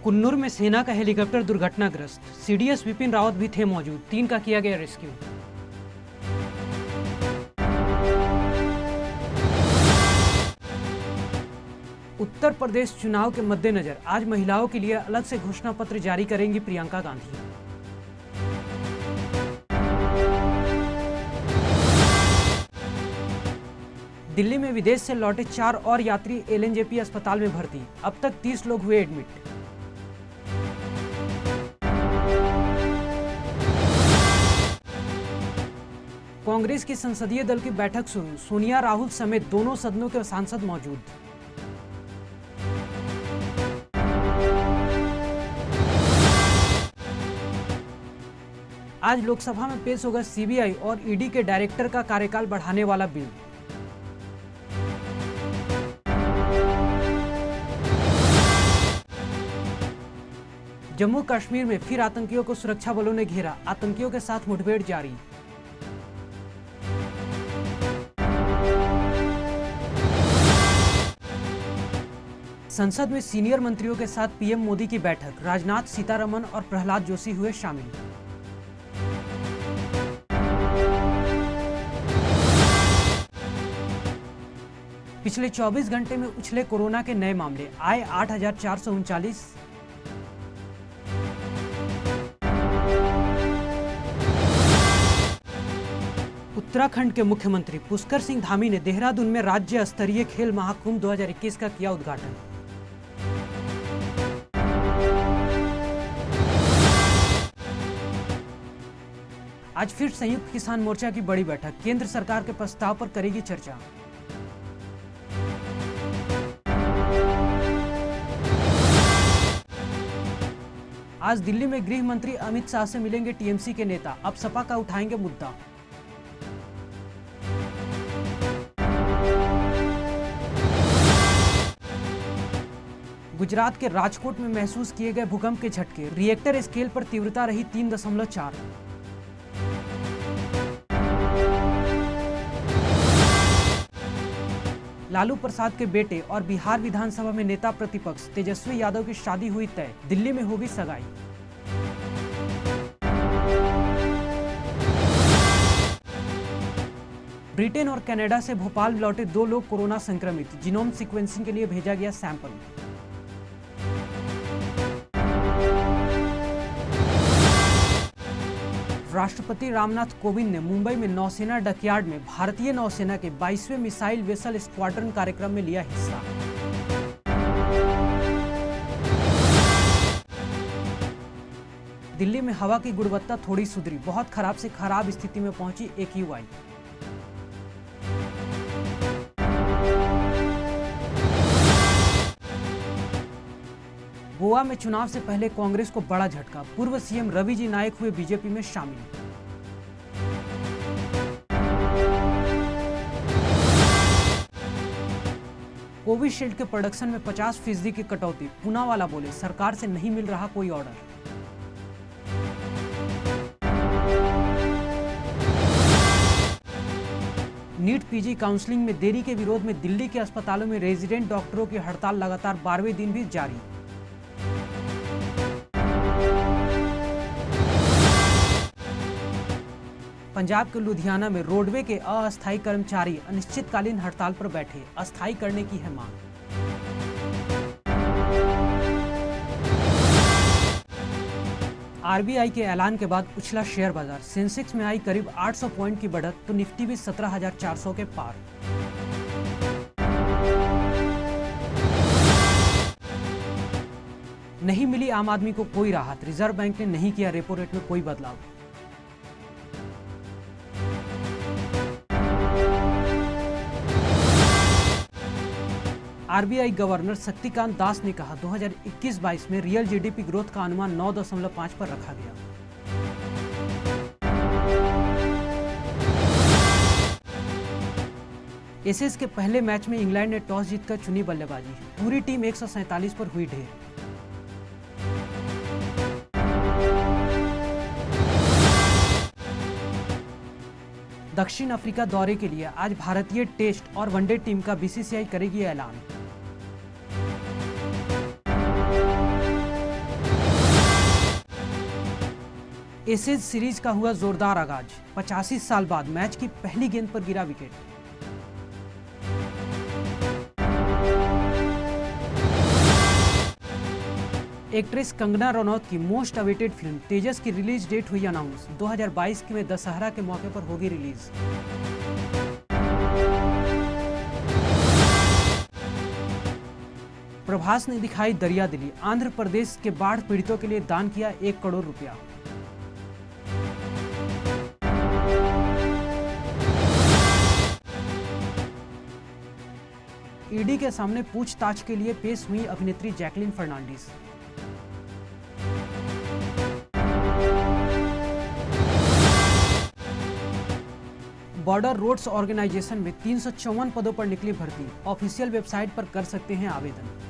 कुन्नूर में सेना का हेलीकॉप्टर दुर्घटनाग्रस्त, सीडीएस विपिन रावत भी थे मौजूद, 3 का किया गया रेस्क्यू। उत्तर प्रदेश चुनाव के मद्देनजर आज महिलाओं के लिए अलग से घोषणा पत्र जारी करेंगी प्रियंका गांधी। दिल्ली में विदेश से लौटे 4 और यात्री एलएनजेपी अस्पताल में भर्ती, अब तक 30 लोग हुए एडमिट। कांग्रेस की संसदीय दल की बैठक शुरू, सोनिया राहुल समेत दोनों सदनों के सांसद मौजूद। आज लोकसभा में पेश होगा सीबीआई और ईडी के डायरेक्टर का कार्यकाल बढ़ाने वाला बिल। जम्मू कश्मीर में फिर आतंकियों को सुरक्षा बलों ने घेरा, आतंकियों के साथ मुठभेड़ जारी। संसद में सीनियर मंत्रियों के साथ पीएम मोदी की बैठक, राजनाथ, सीतारमण और प्रहलाद जोशी हुए शामिल। पिछले 24 घंटे में उछले कोरोना के नए मामले, आए 8,439। उत्तराखंड के मुख्यमंत्री पुष्कर सिंह धामी ने देहरादून में राज्य स्तरीय खेल महाकुंभ 2021 का किया उद्घाटन। आज फिर संयुक्त किसान मोर्चा की बड़ी बैठक, केंद्र सरकार के प्रस्ताव पर करेगी चर्चा। आज दिल्ली में गृह मंत्री अमित शाह से मिलेंगे टीएमसी के नेता, अब सपा का उठाएंगे मुद्दा। गुजरात के राजकोट में महसूस किए गए भूकंप के झटके, रिएक्टर स्केल पर तीव्रता रही 3.4। लालू प्रसाद के बेटे और बिहार विधानसभा में नेता प्रतिपक्ष तेजस्वी यादव की शादी हुई तय, दिल्ली में होगी सगाई। ब्रिटेन और कनाडा से भोपाल लौटे 2 लोग कोरोना संक्रमित, जीनोम सीक्वेंसिंग के लिए भेजा गया सैंपल। राष्ट्रपति रामनाथ कोविंद ने मुंबई में नौसेना डकयार्ड में भारतीय नौसेना के 22वें मिसाइल वेसल स्क्वाड्रन कार्यक्रम में लिया हिस्सा। दिल्ली में हवा की गुणवत्ता थोड़ी सुधरी, बहुत खराब से खराब स्थिति में पहुंची AQI। गोवा में चुनाव से पहले कांग्रेस को बड़ा झटका, पूर्व सीएम रवि जी नायक हुए बीजेपी में शामिल। कोविशील्ड के प्रोडक्शन में 50% की कटौती, पूनावाला बोले सरकार से नहीं मिल रहा कोई ऑर्डर। नीट पीजी काउंसलिंग में देरी के विरोध में दिल्ली के अस्पतालों में रेजिडेंट डॉक्टरों की हड़ताल लगातार 12वें दिन भी जारी। पंजाब के लुधियाना में रोडवे के अस्थायी कर्मचारी अनिश्चितकालीन हड़ताल पर बैठे, अस्थायी करने की है मांग। आरबीआई के ऐलान के बाद उछला शेयर बाजार, सेंसेक्स में आई करीब 800 पॉइंट की बढ़त, तो निफ्टी भी 17,400 के पार। नहीं मिली आम आदमी को कोई राहत, रिजर्व बैंक ने नहीं किया रेपो रेट में कोई बदलाव। आरबीआई गवर्नर शक्तिकांत दास ने कहा 2021-22 में रियल जीडीपी ग्रोथ का अनुमान 9.5 पर रखा गया। एशेज के पहले मैच में इंग्लैंड ने टॉस जीतकर चुनी बल्लेबाजी, पूरी टीम 147 पर हुई ढेर। दक्षिण अफ्रीका दौरे के लिए आज भारतीय टेस्ट और वनडे टीम का बीसीसीआई करेगी ऐलान। एशेज सीरीज का हुआ जोरदार आगाज। 85 साल बाद मैच की पहली गेंद पर गिरा विकेट। एक्ट्रेस कंगना रनौत की मोस्ट अवेटेड फिल्म तेजस की रिलीज डेट हुई अनाउंस। 2022 में दशहरा के मौके पर होगी रिलीज। प्रभास ने दिखाई दरिया दिली। आंध्र प्रदेश के बाढ़ पीड़ितों के लिए दान किया 1 करोड़ रुपया। ईडी के सामने पूछताछ के लिए पेश हुई अभिनेत्री Jacqueline Fernandez. Border roads organisation में 354 पदों पर निकली भर्ती। ऑफिशियल वेबसाइट पर कर सकते हैं आवेदन।